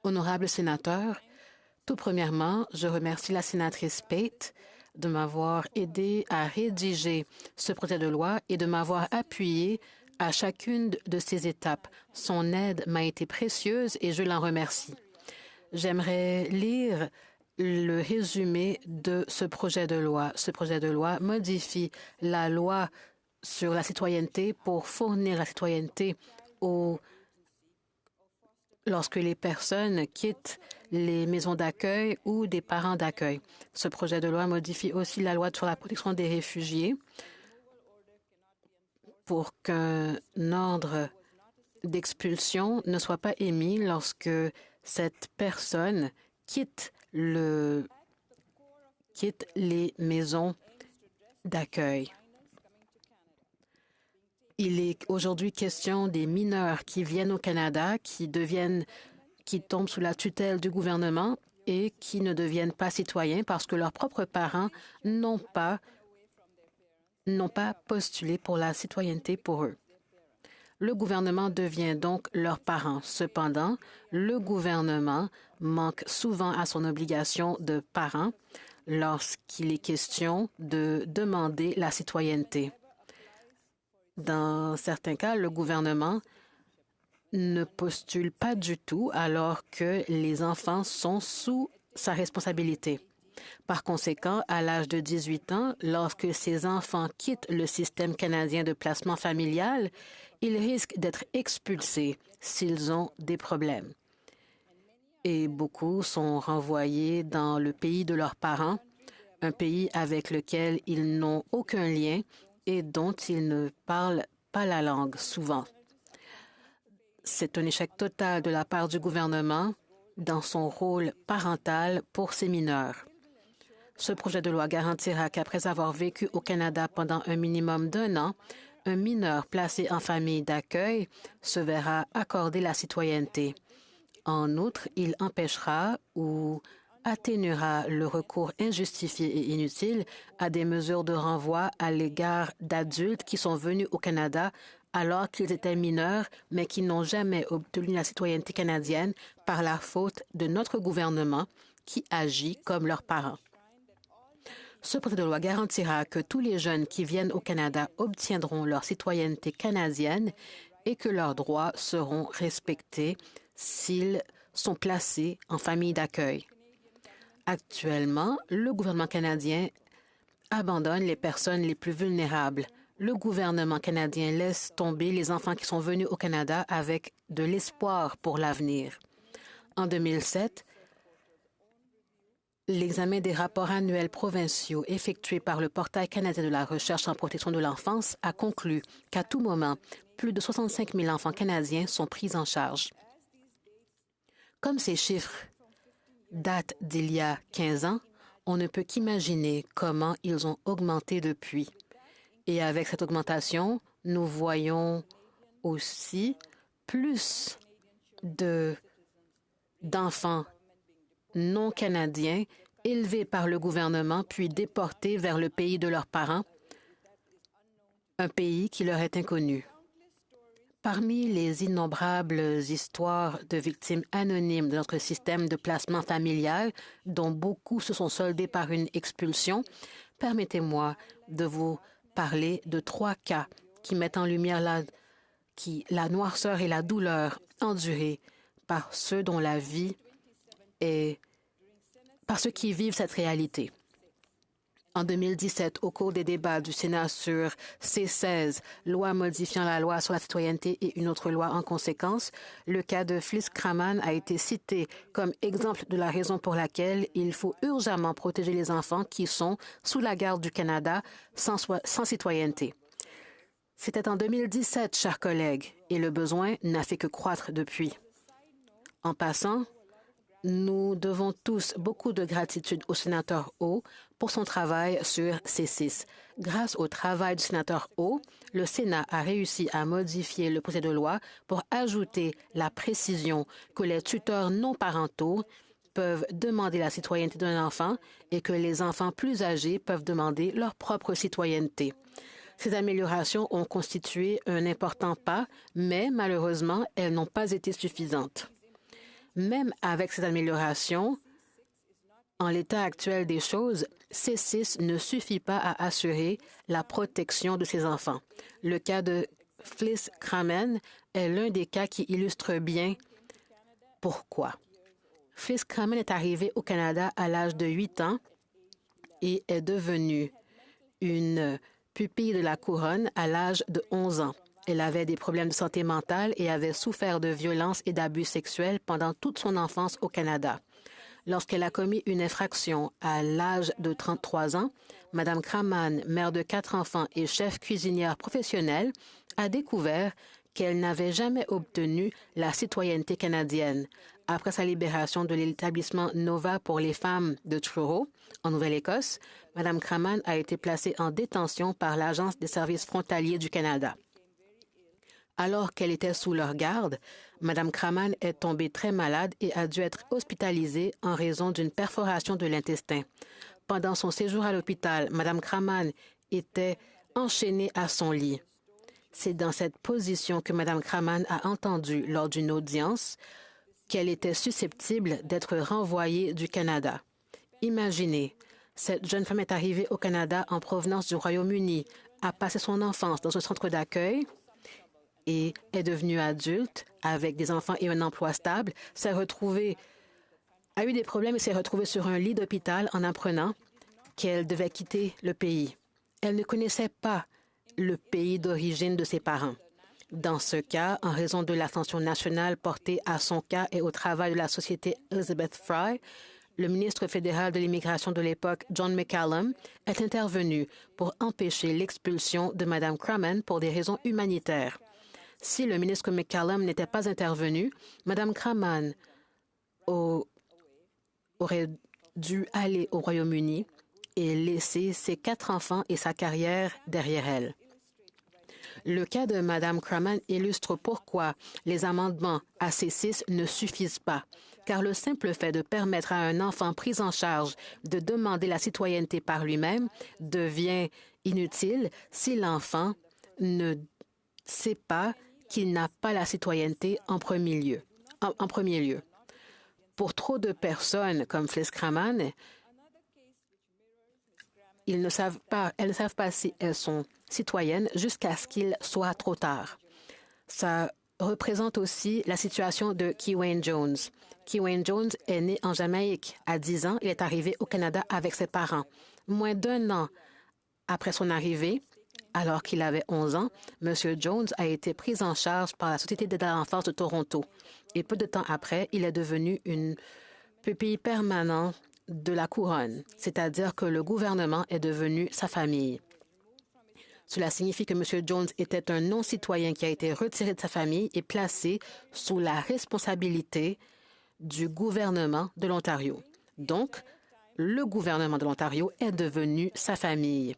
Honorables sénateurs, tout premièrement, je remercie la sénatrice Pate de m'avoir aidé à rédiger ce projet de loi et de m'avoir appuyé à chacune de ces étapes. Son aide m'a été précieuse et je l'en remercie. J'aimerais lire le résumé de ce projet de loi. Ce projet de loi modifie la loi sur la citoyenneté pour fournir la citoyenneté lorsque les personnes quittent les maisons d'accueil ou des parents d'accueil. Ce projet de loi modifie aussi la loi sur la protection des réfugiés pour qu'un ordre d'expulsion ne soit pas émis lorsque cette personne quitte les maisons d'accueil. Il est aujourd'hui question des mineurs qui viennent au Canada, qui tombent sous la tutelle du gouvernement et qui ne deviennent pas citoyens parce que leurs propres parents n'ont pas postulé pour la citoyenneté pour eux. Le gouvernement devient donc leurs parents. Cependant, le gouvernement manque souvent à son obligation de parent lorsqu'il est question de demander la citoyenneté. Dans certains cas, le gouvernement ne postule pas du tout alors que les enfants sont sous sa responsabilité. Par conséquent, à l'âge de 18 ans, lorsque ces enfants quittent le système canadien de placement familial, ils risquent d'être expulsés s'ils ont des problèmes. Et beaucoup sont renvoyés dans le pays de leurs parents, un pays avec lequel ils n'ont aucun lien et dont ils ne parlent pas la langue souvent. C'est un échec total de la part du gouvernement dans son rôle parental pour ces mineurs. Ce projet de loi garantira qu'après avoir vécu au Canada pendant un minimum d'1 an, un mineur placé en famille d'accueil se verra accorder la citoyenneté. En outre, il empêchera ou atténuera le recours injustifié et inutile à des mesures de renvoi à l'égard d'adultes qui sont venus au Canada alors qu'ils étaient mineurs, mais qui n'ont jamais obtenu la citoyenneté canadienne par la faute de notre gouvernement qui agit comme leurs parents. Ce projet de loi garantira que tous les jeunes qui viennent au Canada obtiendront leur citoyenneté canadienne et que leurs droits seront respectés s'ils sont placés en famille d'accueil. Actuellement, le gouvernement canadien abandonne les personnes les plus vulnérables. Le gouvernement canadien laisse tomber les enfants qui sont venus au Canada avec de l'espoir pour l'avenir. En 2007, l'examen des rapports annuels provinciaux effectués par le Portail canadien de la recherche en protection de l'enfance a conclu qu'à tout moment, plus de 65 000 enfants canadiens sont pris en charge. Comme ces chiffres datent d'il y a 15 ans, on ne peut qu'imaginer comment ils ont augmenté depuis. Et avec cette augmentation, nous voyons aussi plus d'enfants non canadiens élevés par le gouvernement puis déportés vers le pays de leurs parents, un pays qui leur est inconnu. Parmi les innombrables histoires de victimes anonymes de notre système de placement familial, dont beaucoup se sont soldés par une expulsion, permettez-moi de vous parler de 3 cas qui mettent en lumière la noirceur et la douleur endurées par ceux dont la vie est par ceux qui vivent cette réalité. En 2017, au cours des débats du Sénat sur C-16, loi modifiant la loi sur la citoyenneté et une autre loi en conséquence, le cas de Fliss Craman a été cité comme exemple de la raison pour laquelle il faut urgemment protéger les enfants qui sont sous la garde du Canada sans citoyenneté. C'était en 2017, chers collègues, et le besoin n'a fait que croître depuis. En passant, nous devons tous beaucoup de gratitude au sénateur Ho pour son travail sur C6. Grâce au travail du sénateur Ho, le Sénat a réussi à modifier le projet de loi pour ajouter la précision que les tuteurs non parentaux peuvent demander la citoyenneté d'un enfant et que les enfants plus âgés peuvent demander leur propre citoyenneté. Ces améliorations ont constitué un important pas, mais malheureusement, elles n'ont pas été suffisantes. Même avec ces améliorations, en l'état actuel des choses, C6 ne suffit pas à assurer la protection de ces enfants. Le cas de Fliss Kramen est l'un des cas qui illustre bien pourquoi. Fliss Kramen est arrivée au Canada à l'âge de 8 ans et est devenue une pupille de la couronne à l'âge de 11 ans. Elle avait des problèmes de santé mentale et avait souffert de violences et d'abus sexuels pendant toute son enfance au Canada. Lorsqu'elle a commis une infraction à l'âge de 33 ans, Mme Kraman, mère de 4 enfants et chef cuisinière professionnelle, a découvert qu'elle n'avait jamais obtenu la citoyenneté canadienne. Après sa libération de l'établissement Nova pour les femmes de Truro, en Nouvelle-Écosse, Mme Kraman a été placée en détention par l'Agence des services frontaliers du Canada. Alors qu'elle était sous leur garde, Mme Kraman est tombée très malade et a dû être hospitalisée en raison d'une perforation de l'intestin. Pendant son séjour à l'hôpital, Mme Kraman était enchaînée à son lit. C'est dans cette position que Mme Kraman a entendu lors d'une audience qu'elle était susceptible d'être renvoyée du Canada. Imaginez, cette jeune femme est arrivée au Canada en provenance du Royaume-Uni, a passé son enfance dans un centre d'accueil et est devenue adulte avec des enfants et un emploi stable, a eu des problèmes et s'est retrouvée sur un lit d'hôpital en apprenant qu'elle devait quitter le pays. Elle ne connaissait pas le pays d'origine de ses parents. Dans ce cas, en raison de l'attention nationale portée à son cas et au travail de la Société Elizabeth Fry, le ministre fédéral de l'immigration de l'époque, John McCallum, est intervenu pour empêcher l'expulsion de Mme Kraman pour des raisons humanitaires. Si le ministre McCallum n'était pas intervenu, Mme Kraman aurait dû aller au Royaume-Uni et laisser ses 4 enfants et sa carrière derrière elle. Le cas de Mme Kraman illustre pourquoi les amendements à C6 ne suffisent pas, car le simple fait de permettre à un enfant pris en charge de demander la citoyenneté par lui-même devient inutile si l'enfant ne sait pas qu'il n'a pas la citoyenneté en premier lieu. Pour trop de personnes comme Fliss Kraman, elles ne savent pas si elles sont citoyennes jusqu'à ce qu'il soit trop tard. Ça représente aussi la situation de Keewayn Jones. Keewayn Jones est né en Jamaïque. À 10 ans, il est arrivé au Canada avec ses parents. Moins d'1 an après son arrivée, alors qu'il avait 11 ans, M. Jones a été pris en charge par la Société d'aide à l'enfance de Toronto. Et peu de temps après, il est devenu une pupille permanente de la couronne, c'est-à-dire que le gouvernement est devenu sa famille. Cela signifie que M. Jones était un non-citoyen qui a été retiré de sa famille et placé sous la responsabilité du gouvernement de l'Ontario. Donc, le gouvernement de l'Ontario est devenu sa famille.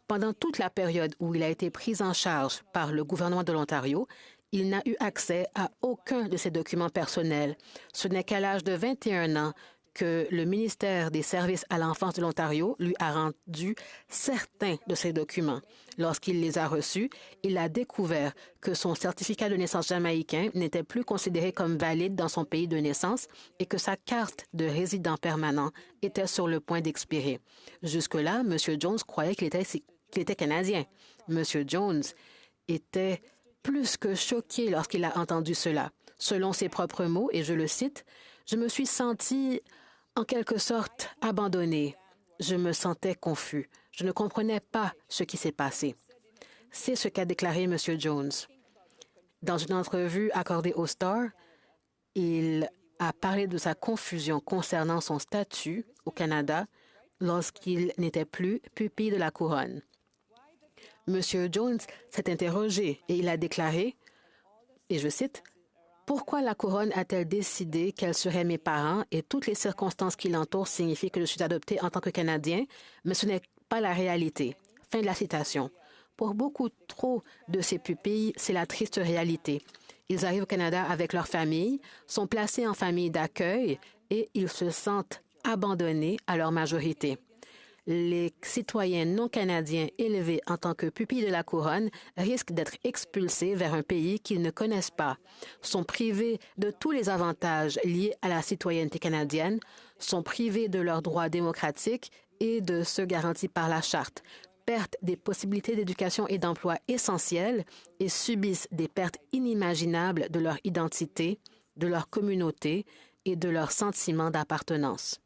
Pendant toute la période où il a été pris en charge par le gouvernement de l'Ontario, il n'a eu accès à aucun de ses documents personnels. Ce n'est qu'à l'âge de 21 ans que le ministère des Services à l'enfance de l'Ontario lui a rendu certains de ces documents. Lorsqu'il les a reçus, il a découvert que son certificat de naissance jamaïcain n'était plus considéré comme valide dans son pays de naissance et que sa carte de résident permanent était sur le point d'expirer. Jusque-là, M. Jones croyait qu'il était canadien. M. Jones était plus que choqué lorsqu'il a entendu cela. Selon ses propres mots, et je le cite, « Je me suis senti en quelque sorte abandonné. Je me sentais confus. Je ne comprenais pas ce qui s'est passé. » C'est ce qu'a déclaré M. Jones. Dans une entrevue accordée au Star, il a parlé de sa confusion concernant son statut au Canada lorsqu'il n'était plus pupille de la couronne. M. Jones s'est interrogé et il a déclaré, et je cite, « Pourquoi la couronne a-t-elle décidé qu'elle serait mes parents et toutes les circonstances qui l'entourent signifient que je suis adopté en tant que Canadien, mais ce n'est pas la réalité. » Fin de la citation. Pour beaucoup trop de ces pupilles, c'est la triste réalité. Ils arrivent au Canada avec leur famille, sont placés en famille d'accueil et ils se sentent abandonnés à leur majorité. les citoyens non canadiens élevés en tant que pupilles de la couronne risquent d'être expulsés vers un pays qu'ils ne connaissent pas, sont privés de tous les avantages liés à la citoyenneté canadienne, sont privés de leurs droits démocratiques et de ceux garantis par la Charte, perdent des possibilités d'éducation et d'emploi essentielles et subissent des pertes inimaginables de leur identité, de leur communauté et de leur sentiment d'appartenance.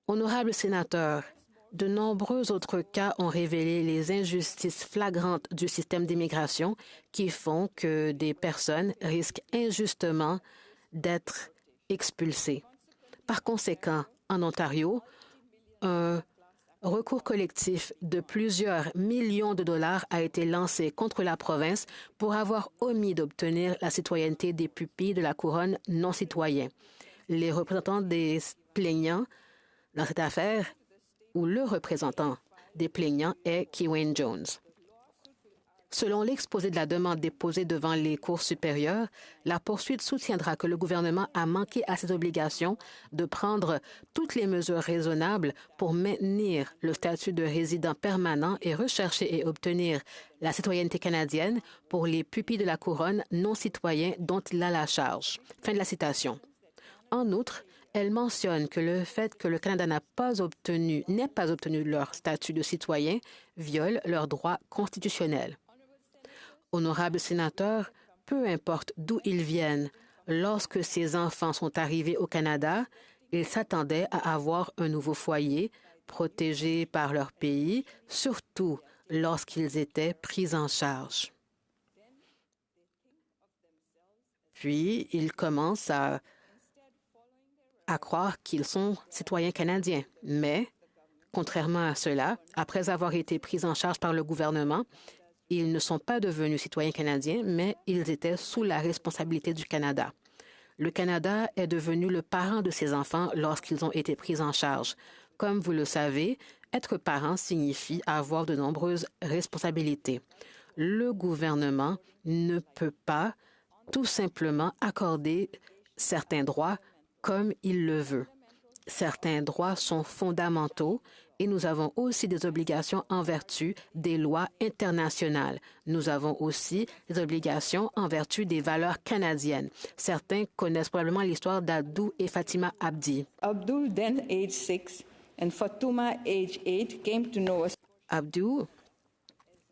Honorables sénateurs, de nombreux autres cas ont révélé les injustices flagrantes du système d'immigration qui font que des personnes risquent injustement d'être expulsées. Par conséquent, en Ontario, un recours collectif de plusieurs millions de dollars a été lancé contre la province pour avoir omis d'obtenir la citoyenneté des pupilles de la couronne non citoyens. Les représentants des plaignants dans cette affaire, ou le représentant des plaignants est Keewayn Jones. Selon l'exposé de la demande déposée devant les cours supérieures, la poursuite soutiendra que le gouvernement a manqué à ses obligations de prendre toutes les mesures raisonnables pour maintenir le statut de résident permanent et rechercher et obtenir la citoyenneté canadienne pour les pupilles de la couronne non citoyens dont il a la charge. Fin de la citation. En outre, elle mentionne que le fait que le Canada n'ait pas obtenu leur statut de citoyen viole leurs droits constitutionnels. Honorables sénateurs, peu importe d'où ils viennent, lorsque ces enfants sont arrivés au Canada, ils s'attendaient à avoir un nouveau foyer, protégés par leur pays, surtout lorsqu'ils étaient pris en charge. Puis, ils commencent à croire qu'ils sont citoyens canadiens. Mais, contrairement à cela, après avoir été pris en charge par le gouvernement, ils ne sont pas devenus citoyens canadiens, mais ils étaient sous la responsabilité du Canada. Le Canada est devenu le parent de ces enfants lorsqu'ils ont été pris en charge. Comme vous le savez, être parent signifie avoir de nombreuses responsabilités. Le gouvernement ne peut pas tout simplement accorder certains droits comme il le veut. Certains droits sont fondamentaux et nous avons aussi des obligations en vertu des lois internationales. Nous avons aussi des obligations en vertu des valeurs canadiennes. Certains connaissent probablement l'histoire d'Abdou et Fatima Abdi. Abdul, then age 6, and Fatuma, age 8, came to know us. Abdou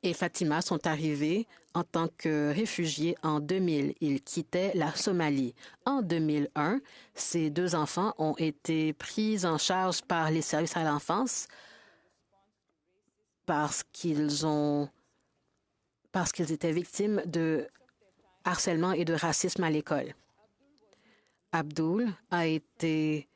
et Fatima sont arrivés en tant que réfugiés en 2000. Ils quittaient la Somalie. En 2001, ces deux enfants ont été pris en charge par les services à l'enfance parce qu'ils étaient victimes de harcèlement et de racisme à l'école. Abdul a été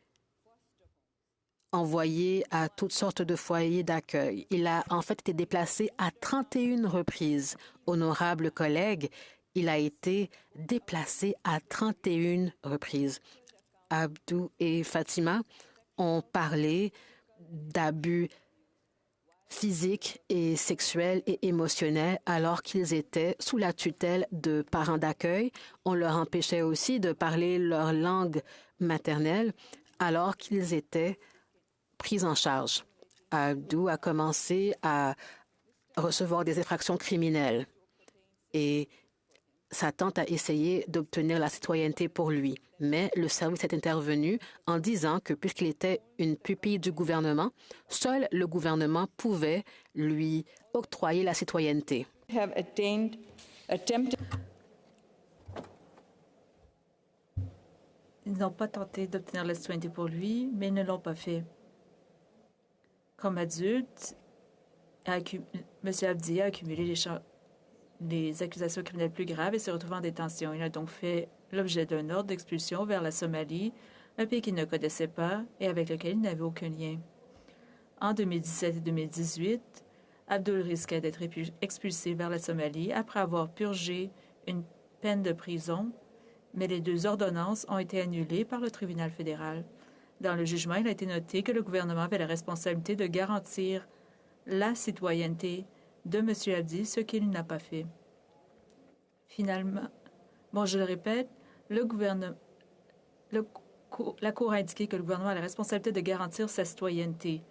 envoyé à toutes sortes de foyers d'accueil. Il a en fait été déplacé à 31 reprises. Honorables collègues, il a été déplacé à 31 reprises. Abdou et Fatima ont parlé d'abus physiques et sexuels et émotionnels alors qu'ils étaient sous la tutelle de parents d'accueil. On leur empêchait aussi de parler leur langue maternelle alors qu'ils étaient pris en charge. Abdou a commencé à recevoir des infractions criminelles et sa tante a essayé d'obtenir la citoyenneté pour lui. Mais le service est intervenu en disant que puisqu'il était une pupille du gouvernement, seul le gouvernement pouvait lui octroyer la citoyenneté. Ils n'ont pas tenté d'obtenir la citoyenneté pour lui, mais ils ne l'ont pas fait. Comme adulte, M. Abdi a accumulé les accusations criminelles plus graves et se retrouve en détention. Il a donc fait l'objet d'un ordre d'expulsion vers la Somalie, un pays qu'il ne connaissait pas et avec lequel il n'avait aucun lien. En 2017 et 2018, Abdul risquait d'être expulsé vers la Somalie après avoir purgé une peine de prison, mais les deux ordonnances ont été annulées par le tribunal fédéral. Dans le jugement, il a été noté que le gouvernement avait la responsabilité de garantir la citoyenneté de M. Abdi, ce qu'il n'a pas fait. Finalement, je le répète, la Cour a indiqué que le gouvernement a la responsabilité de garantir sa citoyenneté.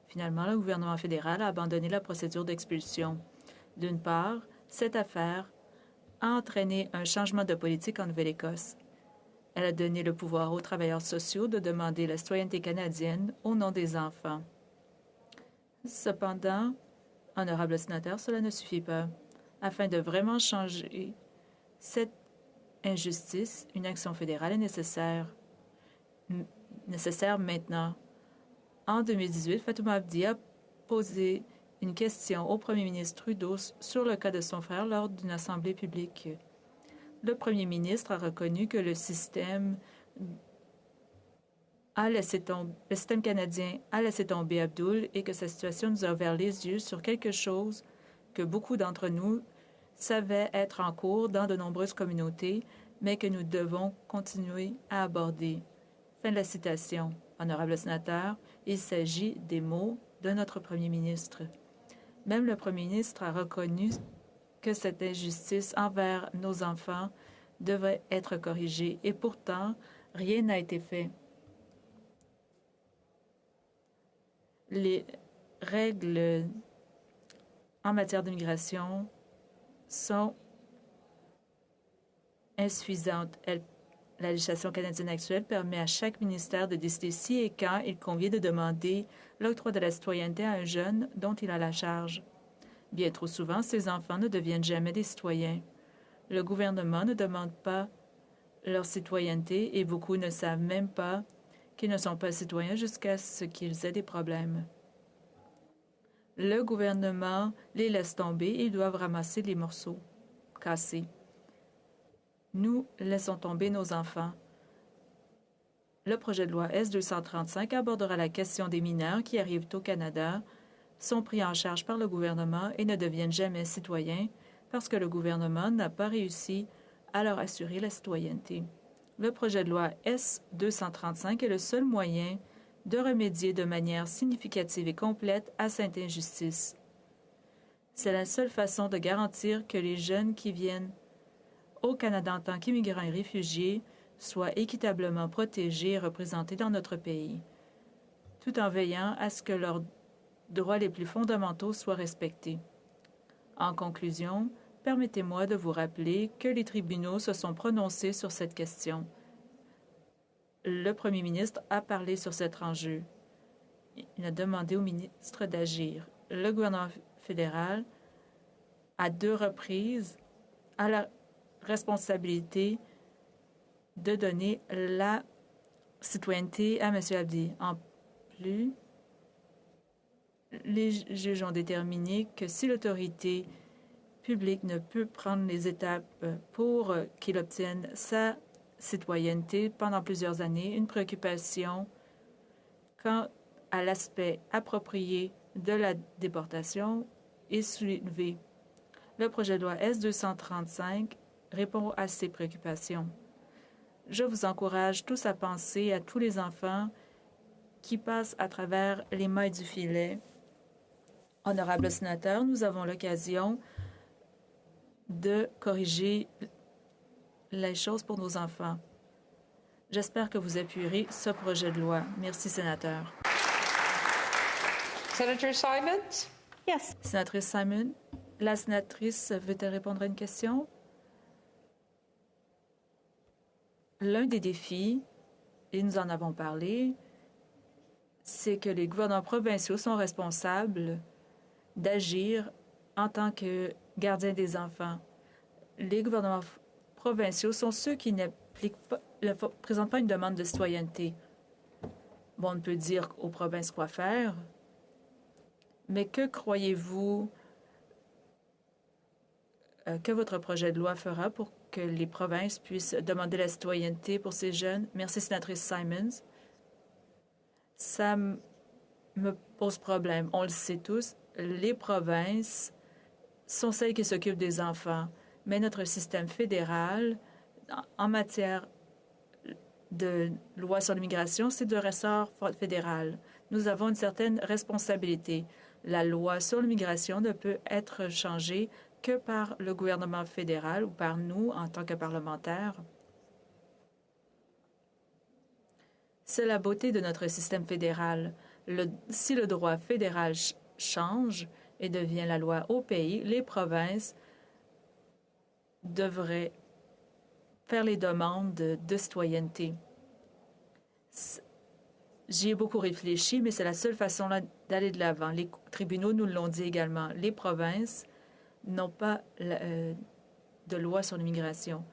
Finalement, le gouvernement fédéral a abandonné la procédure d'expulsion. D'une part, cette affaire a entraîné un changement de politique en Nouvelle-Écosse. Elle a donné le pouvoir aux travailleurs sociaux de demander la citoyenneté canadienne au nom des enfants. Cependant, honorable sénateur, cela ne suffit pas. Afin de vraiment changer cette injustice, une action fédérale est nécessaire. Nécessaire maintenant. En 2018, Fatouma Abdi a posé une question au premier ministre Trudeau sur le cas de son frère lors d'une assemblée publique. Le premier ministre a reconnu que le système canadien a laissé tomber Abdul et que sa situation nous a ouvert les yeux sur quelque chose que beaucoup d'entre nous savaient être en cours dans de nombreuses communautés, mais que nous devons continuer à aborder. Fin de la citation. Honorable sénateur, il s'agit des mots de notre premier ministre. Même le premier ministre a reconnu que cette injustice envers nos enfants devrait être corrigée et pourtant, rien n'a été fait. Les règles en matière d'immigration sont insuffisantes. La législation canadienne actuelle permet à chaque ministère de décider si et quand il convient de demander l'octroi de la citoyenneté à un jeune dont il a la charge. Bien trop souvent, ces enfants ne deviennent jamais des citoyens. Le gouvernement ne demande pas leur citoyenneté et beaucoup ne savent même pas qu'ils ne sont pas citoyens jusqu'à ce qu'ils aient des problèmes. Le gouvernement les laisse tomber et ils doivent ramasser les morceaux cassés. Nous laissons tomber nos enfants. Le projet de loi S-235 abordera la question des mineurs qui arrivent au Canada, sont pris en charge par le gouvernement et ne deviennent jamais citoyens parce que le gouvernement n'a pas réussi à leur assurer la citoyenneté. Le projet de loi S-235 est le seul moyen de remédier de manière significative et complète à cette injustice. C'est la seule façon de garantir que les jeunes qui viennent au Canada en tant qu'immigrants et réfugiés soient équitablement protégés et représentés dans notre pays, tout en veillant à ce que leurs droits les plus fondamentaux soient respectés. En conclusion, permettez-moi de vous rappeler que les tribunaux se sont prononcés sur cette question. Le premier ministre a parlé sur cet enjeu. Il a demandé au ministre d'agir. Le gouvernement fédéral, à 2 reprises, a la responsabilité de donner la citoyenneté à M. Abdi. En plus, les juges ont déterminé que si l'autorité publique ne peut prendre les étapes pour qu'il obtienne sa citoyenneté pendant plusieurs années, une préoccupation quant à l'aspect approprié de la déportation est soulevée. Le projet de loi S-235 répond à ces préoccupations. Je vous encourage tous à penser à tous les enfants qui passent à travers les mailles du filet. Honorable sénateur, nous avons l'occasion de corriger les choses pour nos enfants. J'espère que vous appuierez ce projet de loi. Merci, sénateur. Senator Simons? Yes. Sénatrice Simon, la sénatrice veut-elle répondre à une question? L'un des défis, et nous en avons parlé, c'est que les gouvernements provinciaux sont responsables d'agir en tant que gardiens des enfants. Les gouvernements provinciaux sont ceux qui ne présentent pas une demande de citoyenneté. Bon, on peut dire aux provinces quoi faire, mais que croyez-vous que votre projet de loi fera pour que les provinces puissent demander la citoyenneté pour ces jeunes? Merci, sénatrice Simons. Ça me pose problème. On le sait tous, les provinces sont celles qui s'occupent des enfants, mais notre système fédéral, en matière de loi sur l'immigration, c'est de ressort fédéral. Nous avons une certaine responsabilité. La loi sur l'immigration ne peut être changée que par le gouvernement fédéral ou par nous en tant que parlementaires. C'est la beauté de notre système fédéral. Si le droit fédéral change et devient la loi au pays, les provinces devraient faire les demandes de citoyenneté. J'y ai beaucoup réfléchi, mais c'est la seule façon d'aller de l'avant. Les tribunaux nous l'ont dit également. Les provinces n'ont pas de loi sur l'immigration.